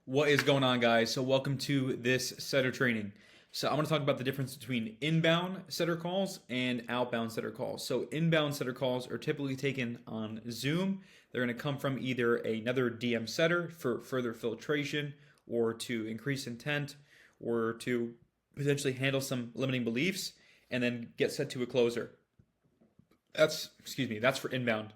What is going on, guys? So welcome to this setter training. So I'm going to talk about the difference between inbound setter calls and outbound setter calls. So inbound setter calls are typically taken on Zoom. They're going to come from either another DM setter for further filtration or to increase intent or to potentially handle some limiting beliefs and then get set to a closer. That's for inbound.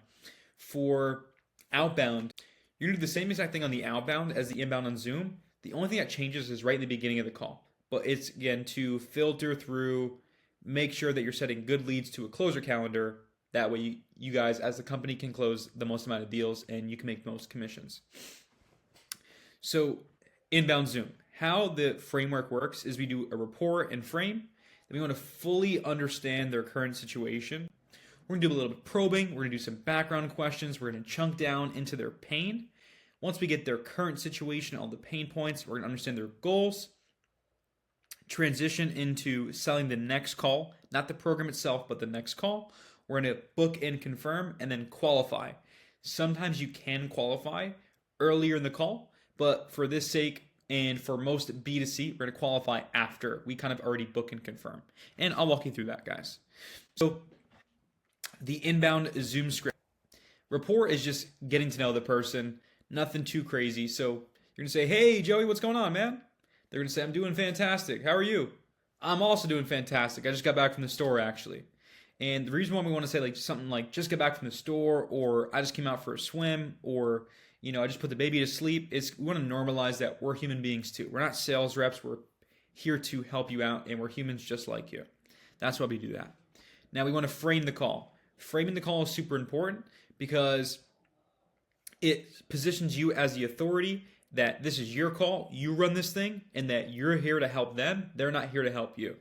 For outbound, you're going to do the same exact thing on the outbound as the inbound on Zoom. The only thing that changes is right in the beginning of the call. But it's, again, to filter through, make sure that you're setting good leads to a closer calendar. That way you guys, as the company, can close the most amount of deals and you can make the most commissions. So inbound Zoom. How the framework works is we do a report and frame. Then we want to fully understand their current situation. We're going to do a little bit of probing. We're going to do some background questions. We're going to chunk down into their pain. Once we get their current situation, all the pain points, we're going to understand their goals, transition into selling the next call, not the program itself, but the next call. We're going to book and confirm and then qualify. Sometimes you can qualify earlier in the call, but for this sake and for most B2C, we're going to qualify after we kind of already book and confirm. And I'll walk you through that, guys. So the inbound Zoom script. Rapport is just getting to know the person, nothing too crazy. So you're going to say, hey, Joey, what's going on, man? They're going to say, I'm doing fantastic. How are you? I'm also doing fantastic. I just got back from the store, actually. And the reason why we want to say like something like just get back from the store, or I just came out for a swim, or I just put the baby to sleep, is we want to normalize that we're human beings too. We're not sales reps. We're here to help you out, and we're humans just like you. That's why we do that. Now we want to frame the call. Framing the call is super important because it positions you as the authority that this is your call, you run this thing, and that you're here to help them. They're not here to help you.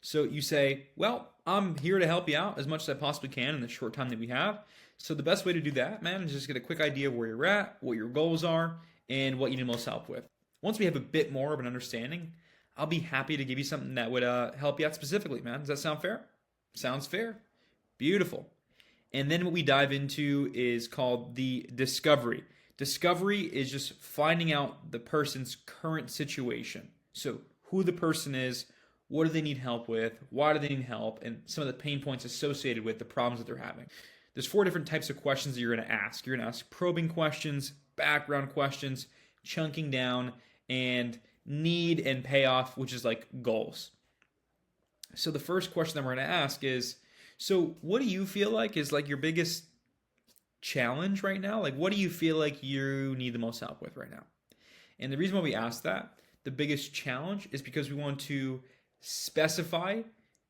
So you say, well, I'm here to help you out as much as I possibly can in the short time that we have. So the best way to do that, man, is just get a quick idea of where you're at, what your goals are, and what you need most help with. Once we have a bit more of an understanding, I'll be happy to give you something that would help you out specifically, man. Does that sound fair? Sounds fair. Beautiful. And then what we dive into is called the discovery. Discovery is just finding out the person's current situation. So who the person is, what do they need help with, why do they need help, and some of the pain points associated with the problems that they're having. There's 4 different types of questions that you're going to ask. You're going to ask probing questions, background questions, chunking down, and need and payoff, which is like goals. So the first question that we're going to ask is, so what do you feel like is like your biggest challenge right now? Like, what do you feel like you need the most help with right now? And the reason why we ask that, the biggest challenge, is because we want to specify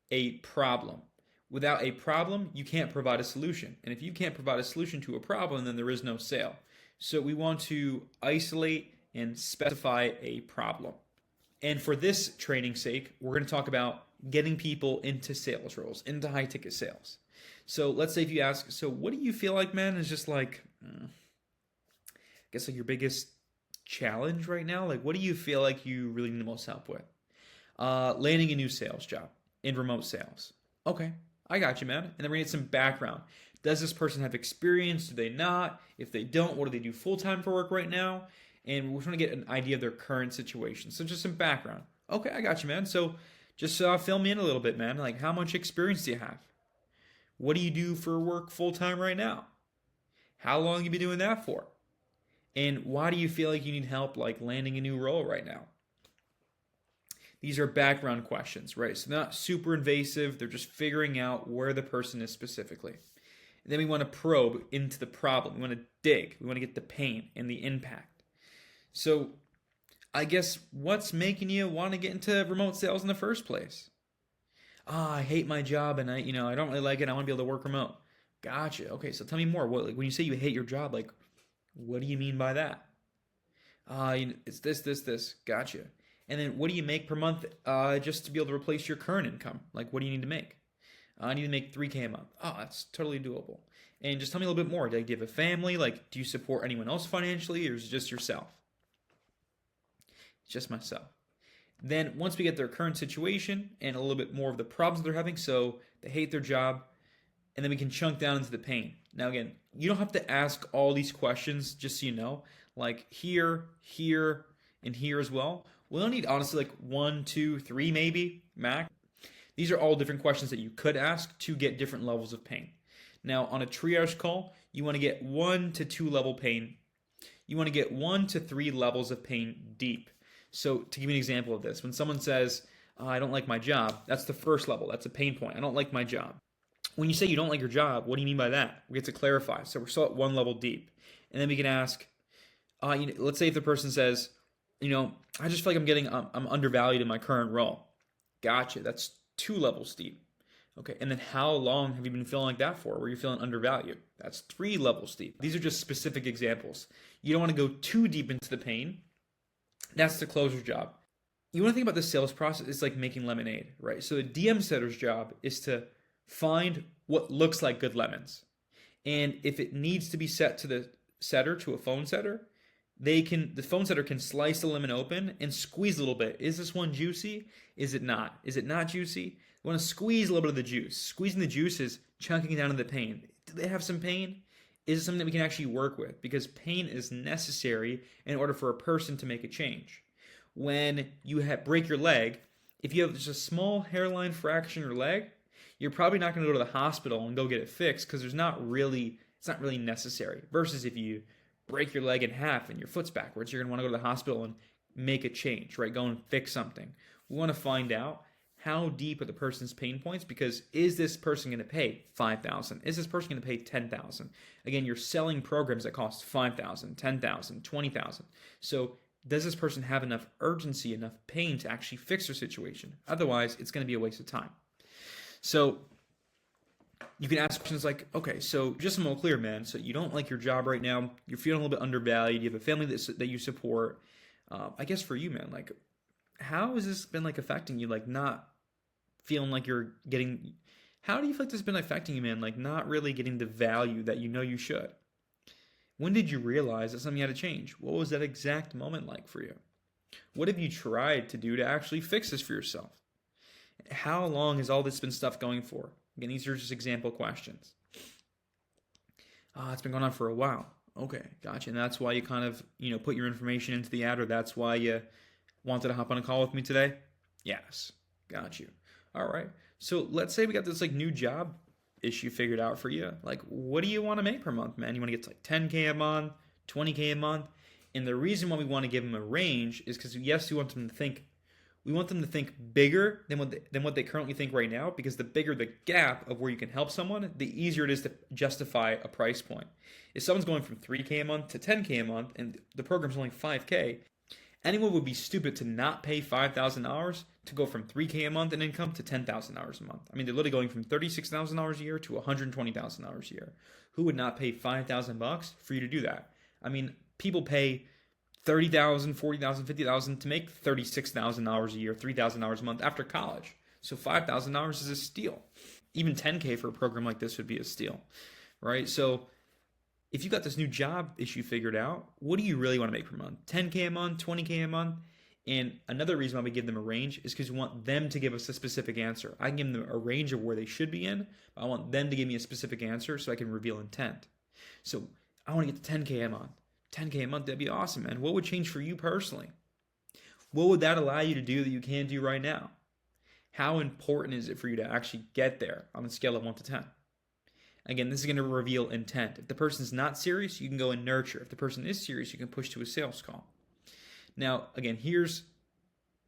a problem. Without a problem, you can't provide a solution. And if you can't provide a solution to a problem, then there is no sale. So we want to isolate and specify a problem. And for this training's sake, we're going to talk about getting people into sales roles, into high ticket sales. So let's say if you ask, so what do you feel like, man, is just like, I guess like your biggest challenge right now? Like, what do you feel like you really need the most help with? Landing a new sales job in remote sales. Okay, I got you, man. And then we're going to get some background. Does this person have experience? Do they not? If they don't, what do they do full-time for work right now? And we're trying to get an idea of their current situation. So just some background. Okay, I got you, man. So just fill me in a little bit, man. Like, how much experience do you have? What do you do for work full-time right now? How long have you been doing that for? And why do you feel like you need help, like landing a new role right now? These are background questions, right? So they're not super invasive. They're just figuring out where the person is specifically. And then we want to probe into the problem. We want to dig. We want to get the pain and the impact. So I guess what's making you want to get into remote sales in the first place? I hate my job and I don't really like it. I want to be able to work remote. Gotcha. Okay, so tell me more. What, like, when you say you hate your job, like, what do you mean by that? It's this. Gotcha. And then what do you make per month just to be able to replace your current income? Like, what do you need to make? I need to make $3,000 a month. Oh, that's totally doable. And just tell me a little bit more. Do you have a family? Like, do you support anyone else financially, or is it just yourself? It's just myself. Then once we get their current situation and a little bit more of the problems they're having, so they hate their job, and then we can chunk down into the pain. Now again, you don't have to ask all these questions, just so you know, like here, and here as well, we'll need honestly like 1, 2, 3 maybe max. These are all different questions that you could ask to get different levels of pain. Now, on a triage call, you want to get 1 to 2 level pain. You want to get 1 to 3 levels of pain deep. So, to give you an example of this, when someone says, I don't like my job, that's the first level. That's a pain point. I don't like my job. When you say you don't like your job, what do you mean by that? We get to clarify. So, we're still at 1 level deep. And then we can ask, let's say if the person says, I just feel like I'm undervalued in my current role. Gotcha. That's 2 levels deep. Okay, and then how long have you been feeling like that for? Where you're feeling undervalued? That's 3 levels deep. These are just specific examples. You don't want to go too deep into the pain. That's the closer's job. You want to think about the sales process. It's like making lemonade, right? So the DM setter's job is to find what looks like good lemons. And if it needs to be set to the setter, to a phone setter, the phone setter can slice the lemon open and squeeze a little bit. Is this one juicy? Is it not? Is it not juicy? You want to squeeze a little bit of the juice. Squeezing the juice is chunking down into the pain. Do they have some pain? Is it something that we can actually work with? Because pain is necessary in order for a person to make a change. When you break your leg, if you have just a small hairline fracture in your leg, you're probably not going to go to the hospital and go get it fixed because it's not really necessary. Versus if you break your leg in half and your foot's backwards, you're going to want to go to the hospital and make a change, right? Go and fix something. We want to find out how deep are the person's pain points, because is this person going to pay $5,000? Is this person going to pay $10,000? Again, you're selling programs that cost $5,000, $10,000, $20,000. So does this person have enough urgency, enough pain to actually fix their situation? Otherwise, it's going to be a waste of time. So you can ask questions like, okay, so just so I'm all clear, man, so you don't like your job right now, you're feeling a little bit undervalued, you have a family that you support. I guess for you, man, like, how has this been like affecting you? Like, not feeling like you're getting, how do you feel like this has been affecting you, man? Like, not really getting the value that you know you should. When did you realize that something had to change? What was that exact moment like for you? What have you tried to do to actually fix this for yourself? How long has all this been stuff going for? Again, these are just example questions. It's been going on for a while. Okay, gotcha. And that's why you kind of, put your information into the ad, or that's why you wanted to hop on a call with me today? Yes, got you. All right. So let's say we got this like new job issue figured out for you. Like, what do you want to make per month, man? You want to get to like 10K a month, 20K a month? And the reason why we want to give them a range is because, yes, we want them to think bigger than what they currently think right now, because the bigger the gap of where you can help someone, the easier it is to justify a price point. If someone's going from 3K a month to 10K a month and the program's only 5K, anyone would be stupid to not pay $5,000 to go from 3K a month in income to $10,000 a month. I mean, they're literally going from $36,000 a year to $120,000 a year. Who would not pay $5,000 for you to do that? I mean, people pay $30,000, $40,000, $50,000 to make $36,000 a year, $3,000 a month after college. So $5,000 is a steal. Even 10K for a program like this would be a steal, right? So if you got this new job issue figured out, what do you really want to make per month? 10K a month, 20K a month? And another reason why we give them a range is because we want them to give us a specific answer. I can give them a range of where they should be in, but I want them to give me a specific answer so I can reveal intent. So I want to get to 10K a month. 10K a month, that'd be awesome, man. What would change for you personally? What would that allow you to do that you can't do right now? How important is it for you to actually get there on a scale of 1 to 10? Again, this is going to reveal intent. If the person's not serious, you can go and nurture. If the person is serious, you can push to a sales call. Now, again, here's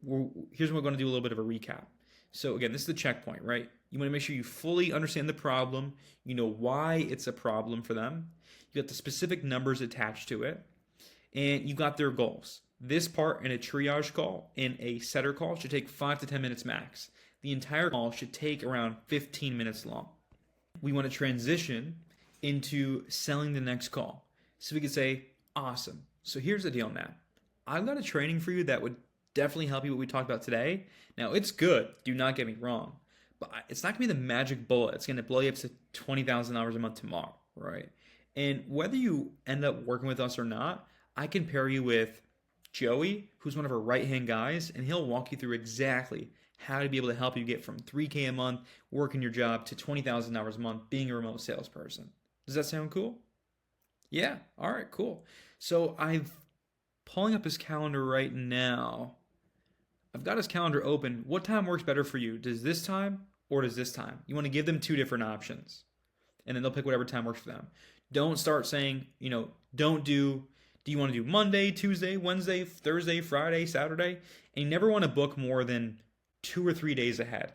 what we're going to do a little bit of a recap. So again, this is the checkpoint, right? You want to make sure you fully understand the problem. You know why it's a problem for them. You got the specific numbers attached to it, and you got their goals. This part in a triage call, in a setter call, should take 5 to 10 minutes max. The entire call should take around 15 minutes long. We want to transition into selling the next call. So we could say, awesome. So here's the deal, Matt. I've got a training for you that would definitely help you what we talked about today. Now, it's good. Do not get me wrong. But it's not going to be the magic bullet. It's going to blow you up to $20,000 a month tomorrow, right? And whether you end up working with us or not, I can pair you with Joey, who's one of our right-hand guys, and he'll walk you through exactly how to be able to help you get from 3K a month, working your job, to $20,000 a month, being a remote salesperson. Does that sound cool? Yeah. All right, cool. So I've Pulling up his calendar right now. I've got his calendar open. What time works better for you? Does this time or does this time? You want to give them two different options. And then they'll pick whatever time works for them. Don't start saying, do you want to do Monday, Tuesday, Wednesday, Thursday, Friday, Saturday? And you never want to book more than 2 or 3 days ahead.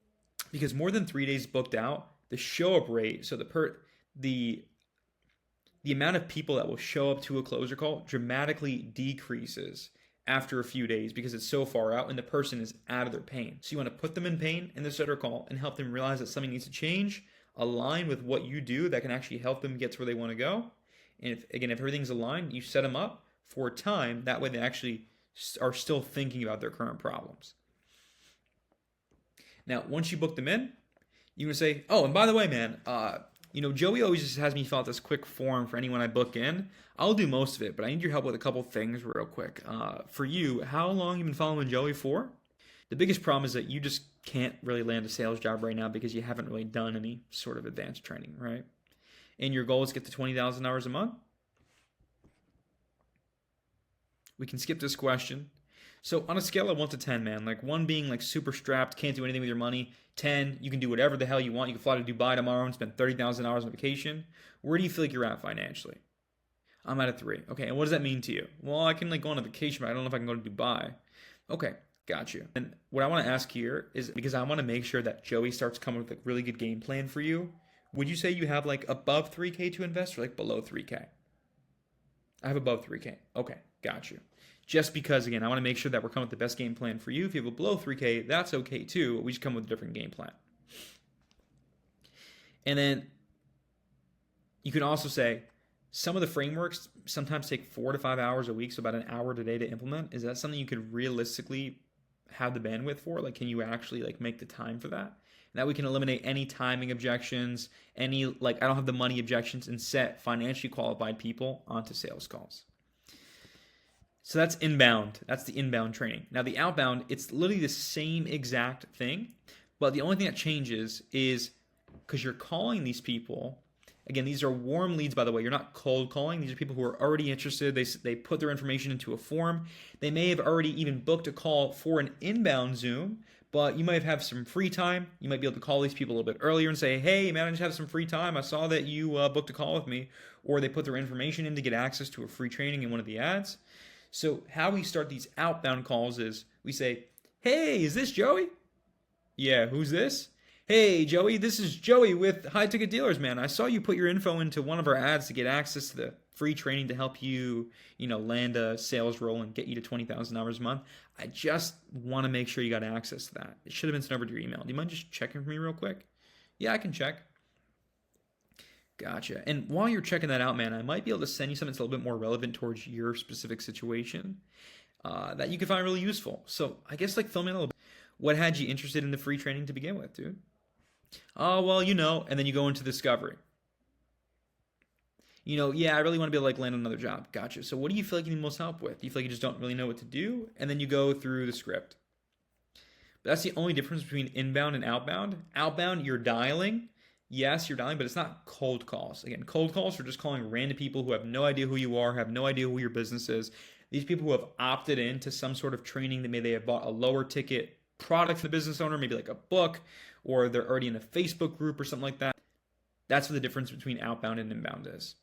Because more than 3 days booked out, the show up rate, so the amount of people that will show up to a closer call dramatically decreases after a few days because it's so far out and the person is out of their pain. So you want to put them in pain in the setter call and help them realize that something needs to change, align with what you do that can actually help them get to where they want to go. And if everything's aligned, you set them up for time. That way they actually are still thinking about their current problems. Now, once you book them in, you can say, oh, and by the way, man, Joey always just has me fill out this quick form for anyone I book in. I'll do most of it, but I need your help with a couple things real quick. For you, how long have you been following Joey for? The biggest problem is that you just can't really land a sales job right now because you haven't really done any sort of advanced training, right? And your goal is to get to 20,000 hours a month? We can skip this question. So on a scale of 1 to 10, man, like 1 being like super strapped, can't do anything with your money. 10, you can do whatever the hell you want. You can fly to Dubai tomorrow and spend 30,000 hours on vacation. Where do you feel like you're at financially? I'm at a 3. Okay, and what does that mean to you? Well, I can go on a vacation, but I don't know if I can go to Dubai. Okay, got you. And what I want to ask here is, because I want to make sure that Joey starts coming with a really good game plan for you, would you say you have above 3K to invest or below 3K? I have above 3K. Okay, got you. Just because, again, I want to make sure that we're coming with the best game plan for you. If you have a below 3K, that's okay too. We just come with a different game plan. And then you can also say some of the frameworks sometimes take 4 to 5 hours a week, so about an hour a day to implement. Is that something you could realistically have the bandwidth for? Can you actually make the time for that? And that we can eliminate any timing objections, any I don't have the money objections, and set financially qualified people onto sales calls. So that's inbound. That's the inbound training. Now the outbound, it's literally the same exact thing, but the only thing that changes is because you're calling these people. Again, these are warm leads, by the way. You're not cold calling. These are people who are already interested. They put their information into a form. They may have already even booked a call for an inbound Zoom, but you might have some free time. You might be able to call these people a little bit earlier and say, hey, man, I just have some free time. I saw that you booked a call with me. Or they put their information in to get access to a free training in one of the ads. So how we start these outbound calls is we say, hey, is this Joey? Yeah, who's this? Hey, Joey, this is Joey with High Ticket Dealers, man. I saw you put your info into one of our ads to get access to the free training to help you, land a sales role and get you to 20,000 hours a month. I just want to make sure you got access to that. It should have been sent over to your email. Do you mind just checking for me real quick? Yeah, I can check. Gotcha. And while you're checking that out, man, I might be able to send you something that's a little bit more relevant towards your specific situation that you could find really useful. So I guess fill me in a little bit. What had you interested in the free training to begin with, dude? Oh, well, and then you go into discovery. Yeah, I really want to be able to land another job. Gotcha. So what do you feel like you need most help with? Do you feel like you just don't really know what to do? And then you go through the script. But that's the only difference between inbound and outbound. Outbound, you're dialing. Yes, you're dialing, but it's not cold calls. Again, cold calls are just calling random people who have no idea who you are, have no idea who your business is. These people who have opted into some sort of training that maybe they have bought a lower ticket product for the business owner, maybe a book, or they're already in a Facebook group or something like that. That's what the difference between outbound and inbound is.